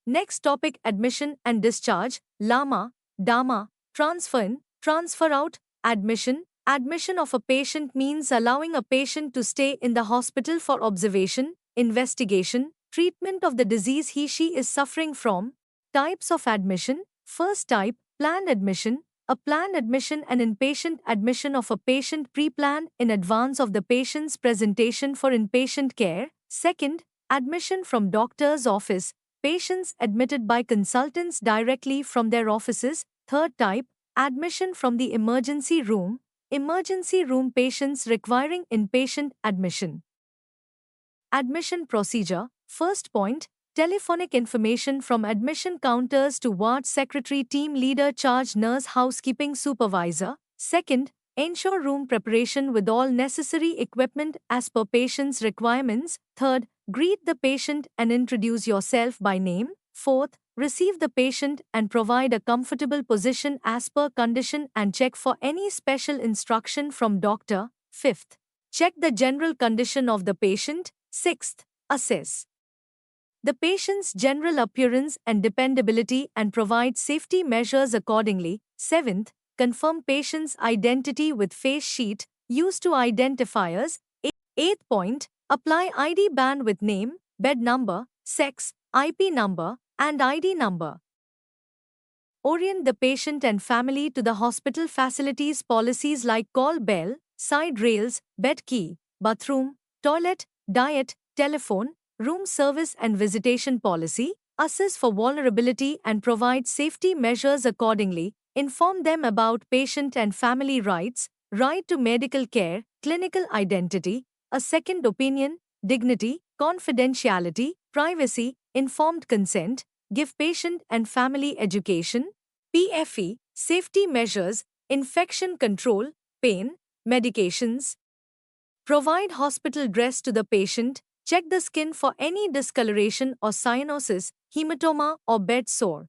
Next topic, admission and discharge. Lama, Dama, transfer in, transfer out, admission. Admission of a patient means allowing a patient to stay in the hospital for observation, investigation, treatment of the disease he/she is suffering from. Types of admission. First type, planned admission. A planned admission, an inpatient admission of a patient pre-planned in advance of the patient's presentation for inpatient care. Second, admission from doctor's office. Patients admitted by consultants directly from their offices. Third type, admission from the emergency room. Emergency room patients requiring inpatient admission. Admission procedure. First point, telephonic information from admission counters to ward secretary, team leader, charge nurse, housekeeping supervisor. Second, ensure room preparation with all necessary equipment as per patient's requirements. Third, greet the patient and introduce yourself by name. Fourth, receive the patient and provide a comfortable position as per condition and check for any special instruction from doctor. Fifth, check the general condition of the patient. Sixth, assess the patient's general appearance and dependability and provide safety measures accordingly. Seventh, confirm patient's identity with face sheet used to identifiers. Eighth point, apply ID ban with name, bed number, sex, IP number, and ID number. Orient the patient and family to the hospital facilities policies like call bell, side rails, bed key, bathroom, toilet, diet, telephone, room service and visitation policy. Assess for vulnerability and provide safety measures accordingly. Inform them about patient and family rights, right to medical care, clinical identity, a second opinion, dignity, confidentiality, privacy, informed consent. Give patient and family education. PFE, safety measures, infection control, pain, medications. Provide hospital dress to the patient. Check the skin for any discoloration or cyanosis, hematoma, or bed sore.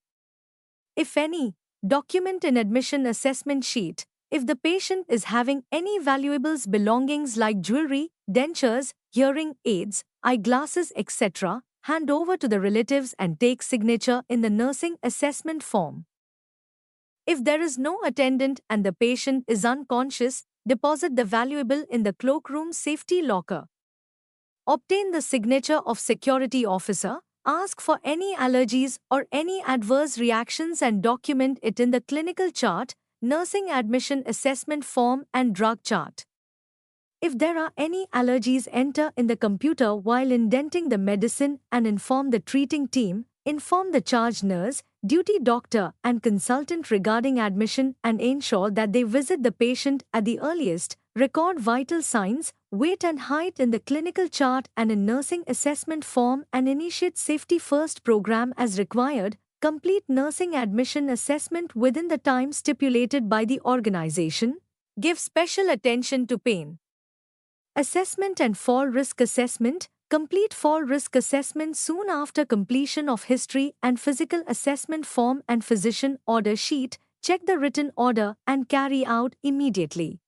If any, document an admission assessment sheet. If the patient is having any valuables belongings like jewelry, dentures, hearing aids, eyeglasses, etc., hand over to the relatives and take signature in the nursing assessment form. If there is no attendant and the patient is unconscious, deposit the valuable in the cloakroom safety locker. Obtain the signature of security officer, ask for any allergies or any adverse reactions and document it in the clinical chart, nursing admission assessment form and drug chart. If there are any allergies, enter in the computer while indenting the medicine and inform the treating team, inform the charge nurse, duty doctor and consultant regarding admission and ensure that they visit the patient at the earliest. Record vital signs, weight and height in the clinical chart and in nursing assessment form and initiate safety first program as required. Complete nursing admission assessment within the time stipulated by the organization. Give special attention to pain assessment and fall risk assessment. Complete fall risk assessment soon after completion of history and physical assessment form and physician order sheet. Check the written order and carry out immediately.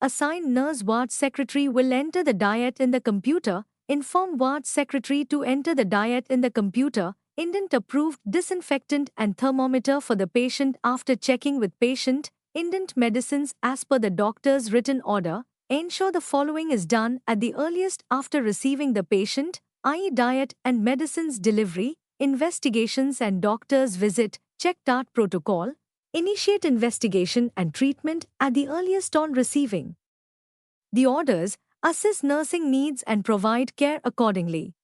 Assigned nurse ward secretary will enter the diet in the computer. Inform ward secretary to enter the diet in the computer. Indent approved disinfectant and thermometer for the patient after checking with patient. Indent medicines as per the doctor's written order. Ensure the following is done at the earliest after receiving the patient, i.e. diet and medicines delivery, investigations and doctor's visit, check TART protocol, initiate investigation and treatment at the earliest on receiving the orders, assess nursing needs and provide care accordingly.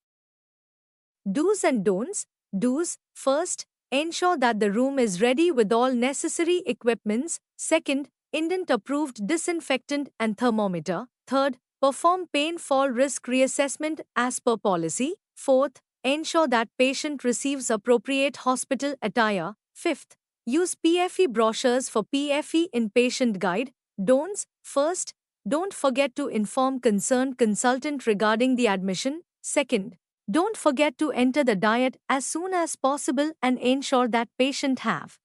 Do's and don'ts. Do's. First, ensure that the room is ready with all necessary equipments. Second, indent approved disinfectant and thermometer. Third, perform pain fall risk reassessment as per policy. Fourth, ensure that patient receives appropriate hospital attire. Fifth, use PFE brochures for PFE in patient guide. Don'ts. First, don't forget to inform concerned consultant regarding the admission. Second, don't forget to enter the diet as soon as possible and ensure that patient have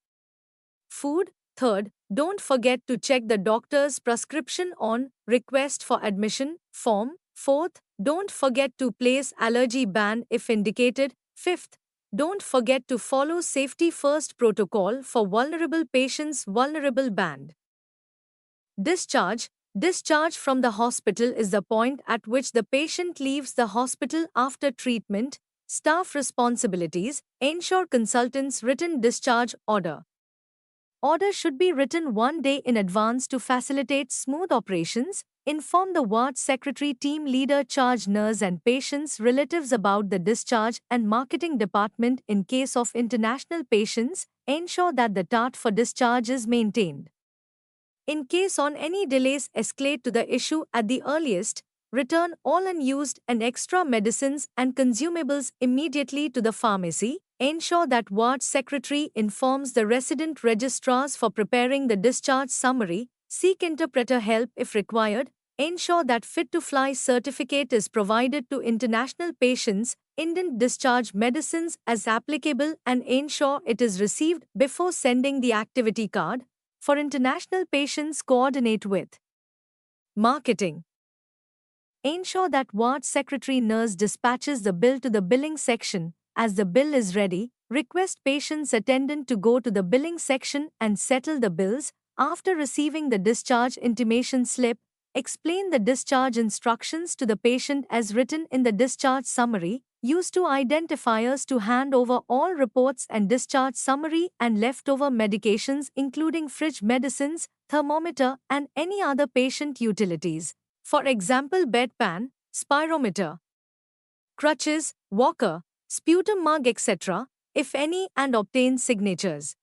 food. Third, don't forget to check the doctor's prescription on request for admission form. Fourth, don't forget to place allergy ban if indicated. Fifth, Don't forget to follow Safety First protocol for vulnerable patients. Vulnerable band. Discharge. Discharge from the hospital is the point at which the patient leaves the hospital after treatment. Staff responsibilities. Ensure consultant's written discharge order. Order should be written 1 day in advance to facilitate smooth operations. Inform the ward secretary, team leader, charge nurse and patients' relatives about the discharge and marketing department in case of international patients. Ensure that the TAT for discharge is maintained. In case on any delays, escalate to the issue at the earliest. Return all unused and extra medicines and consumables immediately to the pharmacy. Ensure that ward secretary informs the resident registrars for preparing the discharge summary. Seek interpreter help if required. Ensure that fit to fly certificate is provided to international patients. Indent discharge medicines as applicable and ensure it is received before sending the activity card. For international patients, coordinate with marketing. Ensure that ward secretary nurse dispatches the bill to the billing section. As the bill is ready, request patient's attendant to go to the billing section and settle the bills. After receiving the discharge intimation slip, explain the discharge instructions to the patient as written in the discharge summary. Use two identifiers to hand over all reports and discharge summary and leftover medications including fridge medicines, thermometer and any other patient utilities. For example, bedpan, spirometer, crutches, walker, sputum mug etc., if any, and obtain signatures.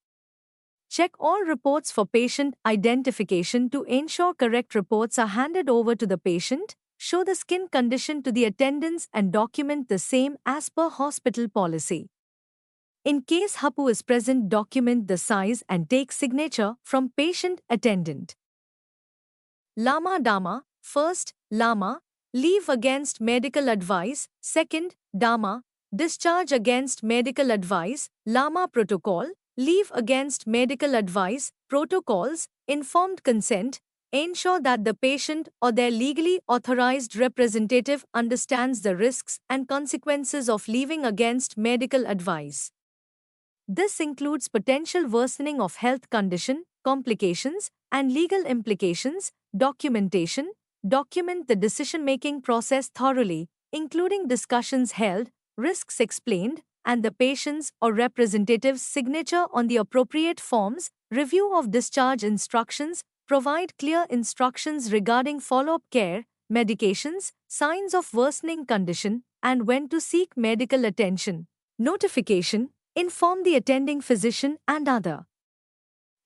Check all reports for patient identification to ensure correct reports are handed over to the patient. Show the skin condition to the attendants and document the same as per hospital policy. In case HAPU is present, document the size and take signature from patient attendant. Lama Dama. First, Lama, leave against medical advice. Second, Dama, discharge against medical advice. Lama protocol, leave against medical advice. Protocols, informed consent. Ensure that the patient or their legally authorized representative understands the risks and consequences of leaving against medical advice. This includes potential worsening of health condition, complications, and legal implications. Documentation. Document the decision-making process thoroughly, including discussions held, risks explained, and the patient's or representative's signature on the appropriate forms. Review of discharge instructions. Provide clear instructions regarding follow-up care, medications, signs of worsening condition, and when to seek medical attention. Notification. Inform the attending physician and other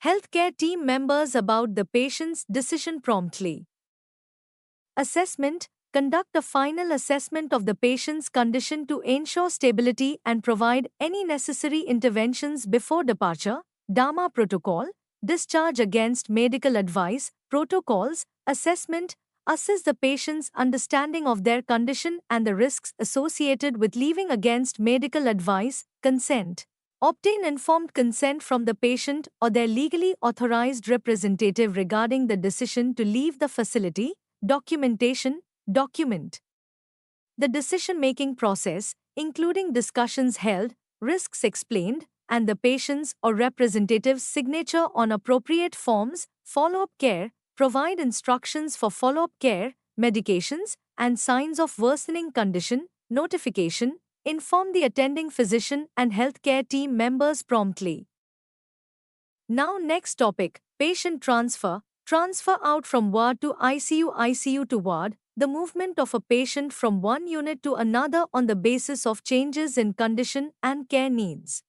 healthcare team members about the patient's decision promptly. Assessment. Conduct a final assessment of the patient's condition to ensure stability and provide any necessary interventions before departure. Dama protocol. Discharge against medical advice. Protocols. Assessment. Assess the patient's understanding of their condition and the risks associated with leaving against medical advice. Consent. Obtain informed consent from the patient or their legally authorized representative regarding the decision to leave the facility. Documentation. Document the decision-making process, including discussions held, risks explained, and the patient's or representative's signature on appropriate forms. Follow-up care. Provide instructions for follow-up care, medications, and signs of worsening condition. Notification. Inform the attending physician and healthcare team members promptly. Now next topic, patient transfer. Transfer out from ward to ICU, ICU to ward. The movement of a patient from one unit to another on the basis of changes in condition and care needs.